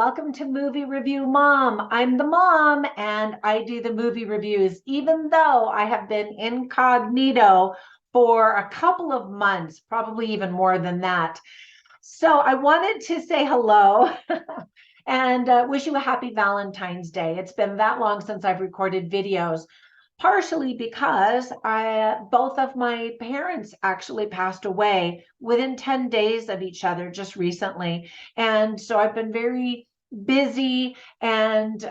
welcome to Movie Review Mom. I'm the mom and I do the movie reviews, even though I have been incognito for a couple of months, probably even more than that. So I wanted to say hello and wish you a happy Valentine's Day. It's been that long since I've recorded videos, partially because both of my parents actually passed away within 10 days of each other just recently. And so I've been very busy and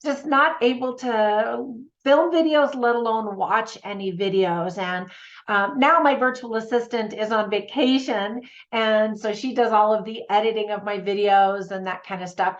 just not able to film videos, let alone watch any videos. And now my virtual assistant is on vacation. And so she does all of the editing of my videos and that kind of stuff.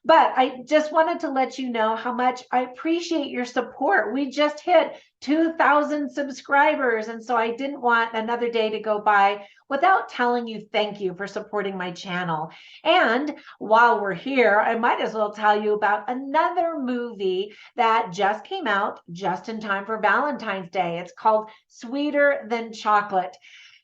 But I just wanted to let you know how much I appreciate your support. We just hit 2,000 subscribers. And so I didn't want another day to go by without telling you thank you for supporting my channel. And while we're here, I might as well tell you about another movie that just came out just in time for Valentine's Day. It's called Sweeter Than Chocolate.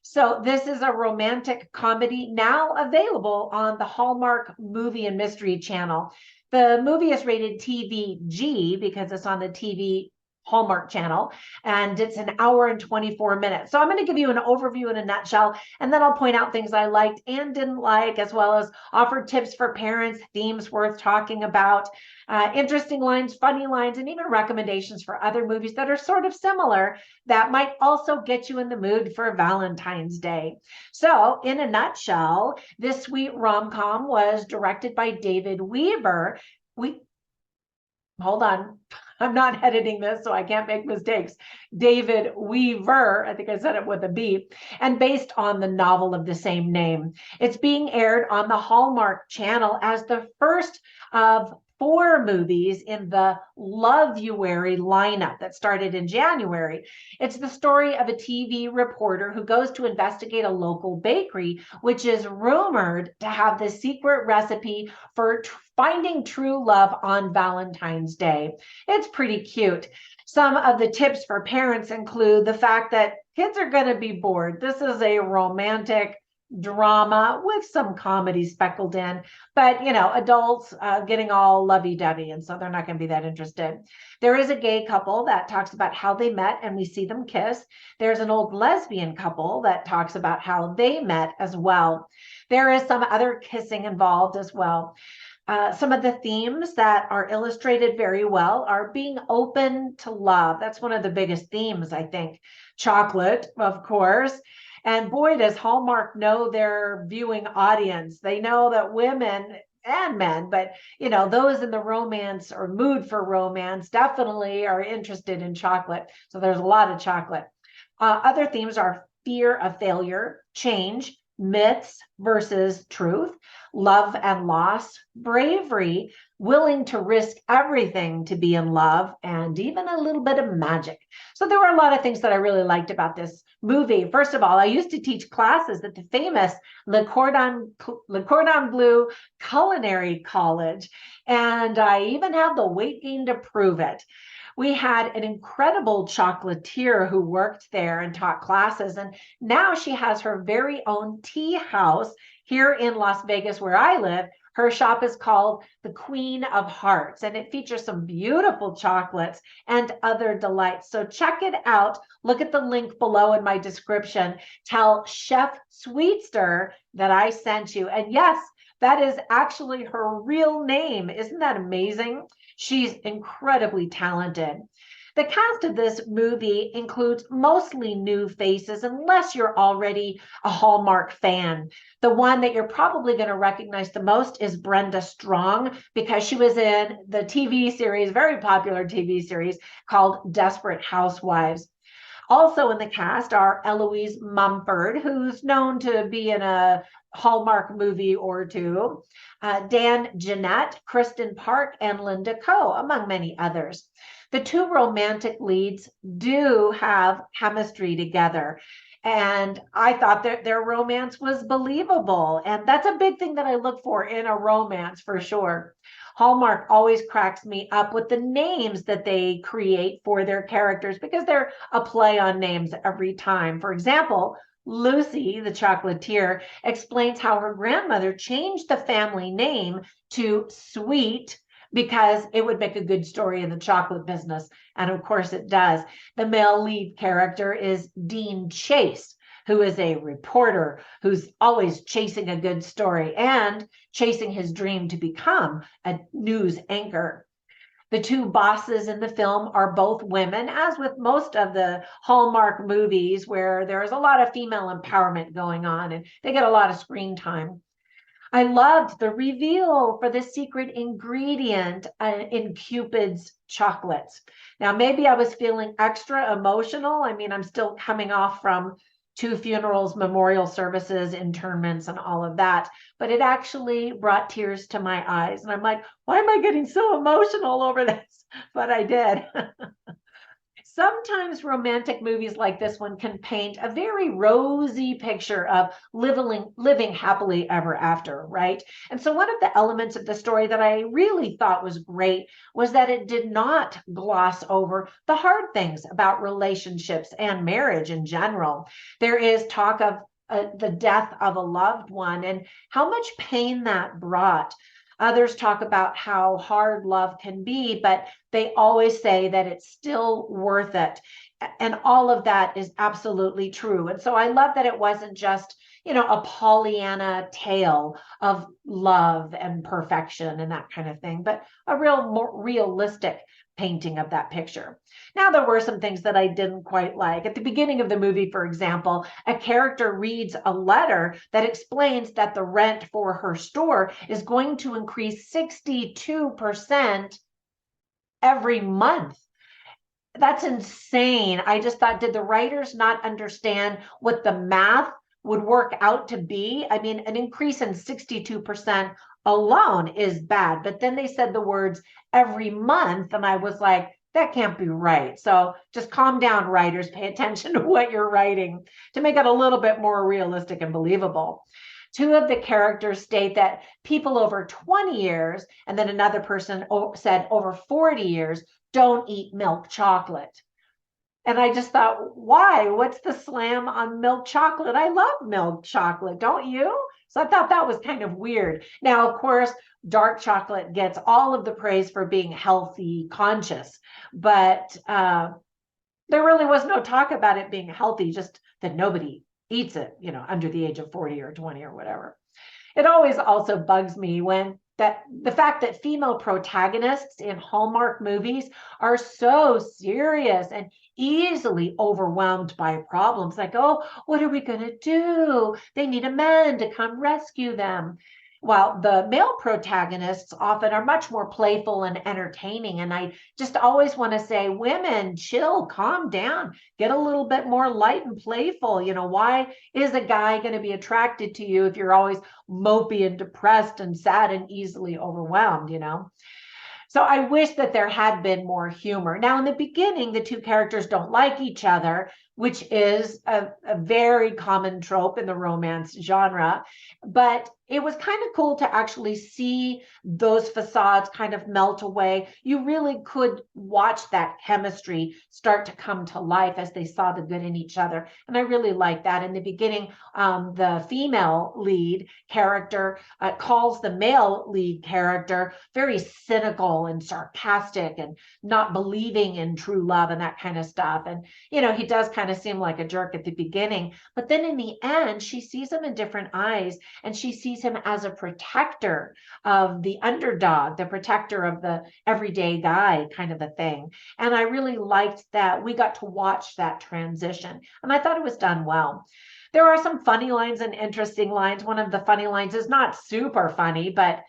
So this is a romantic comedy now available on the Hallmark Movie and Mystery channel. The movie is rated TVG because it's on the TV Hallmark channel, and it's an hour and 24 minutes. So I'm going to give you an overview in a nutshell, and then I'll point out things I liked and didn't like, as well as offer tips for parents, themes worth talking about, interesting lines, funny lines, and even recommendations for other movies that are sort of similar that might also get you in the mood for Valentine's Day. So in a nutshell, this sweet rom-com was directed by David Weaver. Hold on. I'm not editing this, so I can't make mistakes. David Weaver, I think I said it with a B, and based on the novel of the same name. It's being aired on the Hallmark channel as the first of 4 movies in the Love-uary lineup that started in January. It's the story of a TV reporter who goes to investigate a local bakery, which is rumored to have the secret recipe for finding true love on Valentine's Day. It's pretty cute. Some of the tips for parents include the fact that kids are going to be bored. This is a romantic drama with some comedy speckled in, but adults getting all lovey-dovey, and so they're not going to be that interested. There is a gay couple that talks about how they met and we see them kiss. There's an old lesbian couple that talks about how they met as well. There is some other kissing involved as well. Some of the themes that are illustrated very well are being open to love. That's one of the biggest themes, I think. Chocolate, of course. And boy, does Hallmark know their viewing audience. They know that women and men, but those in the romance or mood for romance definitely are interested in chocolate. So there's a lot of chocolate. Other themes are fear of failure, change, myths versus truth, love and loss, bravery, willing to risk everything to be in love, and even a little bit of magic. So there were a lot of things that I really liked about this movie. First of all, I used to teach classes at the famous Le Cordon Bleu Culinary College, and I even have the weight gain to prove it. We had an incredible chocolatier who worked there and taught classes, and now she has her very own tea house here in Las Vegas where I live. Her shop is called the Queen of Hearts, and it features some beautiful chocolates and other delights. So check it out. Look at the link below in my description. Tell Chef Sweetster that I sent you. And yes, that is actually her real name. Isn't that amazing? She's incredibly talented. The cast of this movie includes mostly new faces, unless you're already a Hallmark fan. The one that you're probably going to recognize the most is Brenda Strong, because she was in the TV series, very popular TV series called Desperate Housewives. Also in the cast are Eloise Mumford, who's known to be in a Hallmark movie or two, Dan Jeanette, Kristen Park, and Linda Coe, among many others. The 2 romantic leads do have chemistry together, and I thought that their romance was believable, and that's a big thing that I look for in a romance for sure. Hallmark always cracks me up with the names that they create for their characters because they're a play on names every time. For example, Lucy, the chocolatier, explains how her grandmother changed the family name to Sweet because it would make a good story in the chocolate business. And of course it does. The male lead character is Dean Chase, who is a reporter who's always chasing a good story and chasing his dream to become a news anchor. The two bosses in the film are both women, as with most of the Hallmark movies where there's a lot of female empowerment going on and they get a lot of screen time. I loved the reveal for the secret ingredient in Cupid's chocolates. Now, maybe I was feeling extra emotional. I mean, I'm still coming off from 2 funerals, memorial services, internments, and all of that. But it actually brought tears to my eyes. And I'm like, why am I getting so emotional over this? But I did. Sometimes romantic movies like this one can paint a very rosy picture of living happily ever after, right? And so one of the elements of the story that I really thought was great was that it did not gloss over the hard things about relationships and marriage in general. There is talk of the death of a loved one and how much pain that brought. Others talk about how hard love can be, but they always say that it's still worth it. And all of that is absolutely true. And so I love that it wasn't just, a Pollyanna tale of love and perfection and that kind of thing, but a more realistic painting of that picture. Now, there were some things that I didn't quite like. At the beginning of the movie, for example, a character reads a letter that explains that the rent for her store is going to increase 62% every month. That's insane. I just thought, did the writers not understand what the math would work out to be? I mean, an increase in 62% alone is bad. But then they said the words every month, and I was like, that can't be right. So just calm down, writers. Pay attention to what you're writing to make it a little bit more realistic and believable. 2 of the characters state that people over 20 years, and then another person said over 40 years, don't eat milk chocolate. And I just thought, why? What's the slam on milk chocolate? I love milk chocolate, don't you? So I thought that was kind of weird. Now, of course, dark chocolate gets all of the praise for being healthy conscious, but there really was no talk about it being healthy, just that nobody eats it, under the age of 40 or 20 or whatever. It always also bugs me when the fact that female protagonists in Hallmark movies are so serious and easily overwhelmed by problems. Like, oh, what are we going to do? They need a man to come rescue them. While the male protagonists often are much more playful and entertaining. And I just always want to say, women, chill, calm down, get a little bit more light and playful. Why is a guy going to be attracted to you if you're always mopey and depressed and sad and easily overwhelmed, So I wish that there had been more humor. Now, in the beginning, the 2 characters don't like each other, which is a very common trope in the romance genre. But it was kind of cool to actually see those facades kind of melt away. You really could watch that chemistry start to come to life as they saw the good in each other. And I really like that. In the beginning, the female lead character calls the male lead character very cynical and sarcastic and not believing in true love and that kind of stuff. And, he does kind of seem like a jerk at the beginning, but then in the end, she sees him in different eyes and she sees him as a protector of the underdog, the protector of the everyday guy kind of a thing. And I really liked that we got to watch that transition. And I thought it was done well. There are some funny lines and interesting lines. One of the funny lines is not super funny, but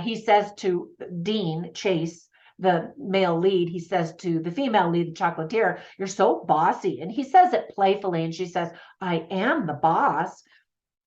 he says to Dean Chase, the male lead, he says to the female lead, the chocolatier, you're so bossy. And he says it playfully. And she says, I am the boss.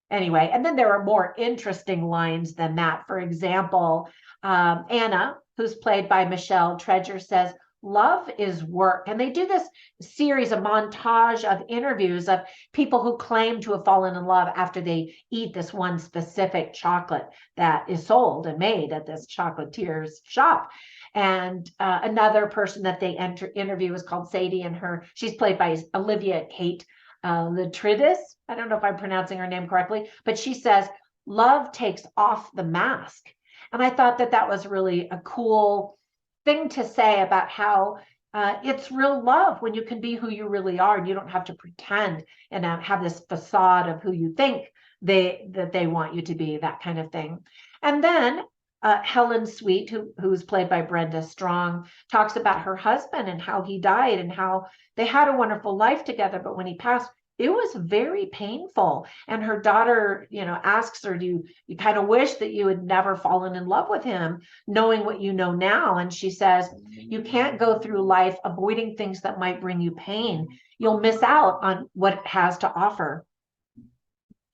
Anyway, and then there are more interesting lines than that. For example, Anna, who's played by Michelle Treasure, says, love is work. And they do this series, a montage of interviews of people who claim to have fallen in love after they eat this one specific chocolate that is sold and made at this chocolatier's shop. And another person that they interview is called Sadie, and she's played by Olivia Kate Latridis. I don't know if I'm pronouncing her name correctly, but she says, love takes off the mask. And I thought that that was really a cool thing to say about how it's real love when you can be who you really are and you don't have to pretend and have this facade of who you think they want you to be, that kind of thing. And then Helen Sweet, who's played by Brenda Strong, talks about her husband and how he died and how they had a wonderful life together, but when he passed, it was very painful. And her daughter, asks her, do you kind of wish that you had never fallen in love with him, knowing what you know now? And she says, you can't go through life avoiding things that might bring you pain. You'll miss out on what it has to offer.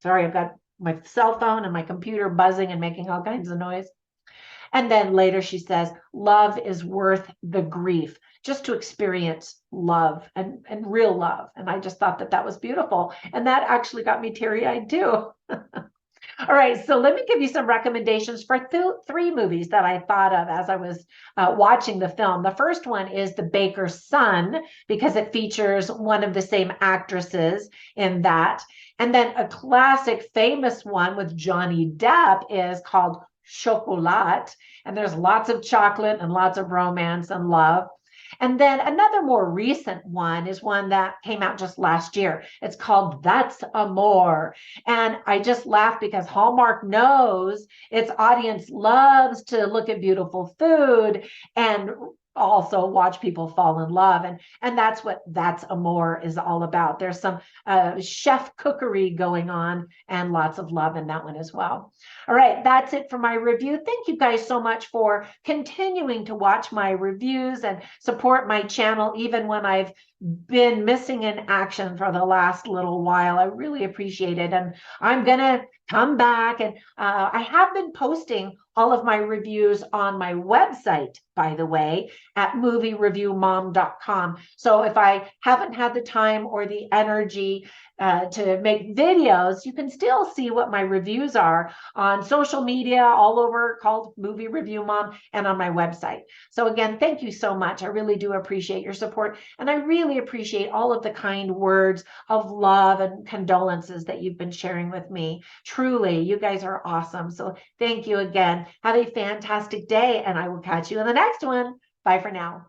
Sorry, I've got my cell phone and my computer buzzing and making all kinds of noise. And then later she says, love is worth the grief, just to experience love and real love. And I just thought that that was beautiful. And that actually got me teary-eyed too. All right, so let me give you some recommendations for three movies that I thought of as I was watching the film. The first one is The Baker's Son, because it features one of the same actresses in that. And then a classic, famous one with Johnny Depp is called Chocolat, and there's lots of chocolate and lots of romance and love. And then another more recent one is one that came out just last year. It's called That's Amor. And I just laugh because Hallmark knows its audience loves to look at beautiful food and also watch people fall in love. And that's what That's Amor is all about. There's some chef cookery going on and lots of love in that one as well. All right, that's it for my review. Thank you guys so much for continuing to watch my reviews and support my channel, even when I've been missing in action for the last little while. I really appreciate it. And I'm going to come back. And I have been posting all of my reviews on my website, by the way, at moviereviewmom.com. So if I haven't had the time or the energy to make videos, you can still see what my reviews are on social media all over, called Movie Review Mom, and on my website. So again, thank you so much. I really do appreciate your support. And I really appreciate all of the kind words of love and condolences that you've been sharing with me. Truly, you guys are awesome. So thank you again. Have a fantastic day, and I will catch you in the next one. Bye for now.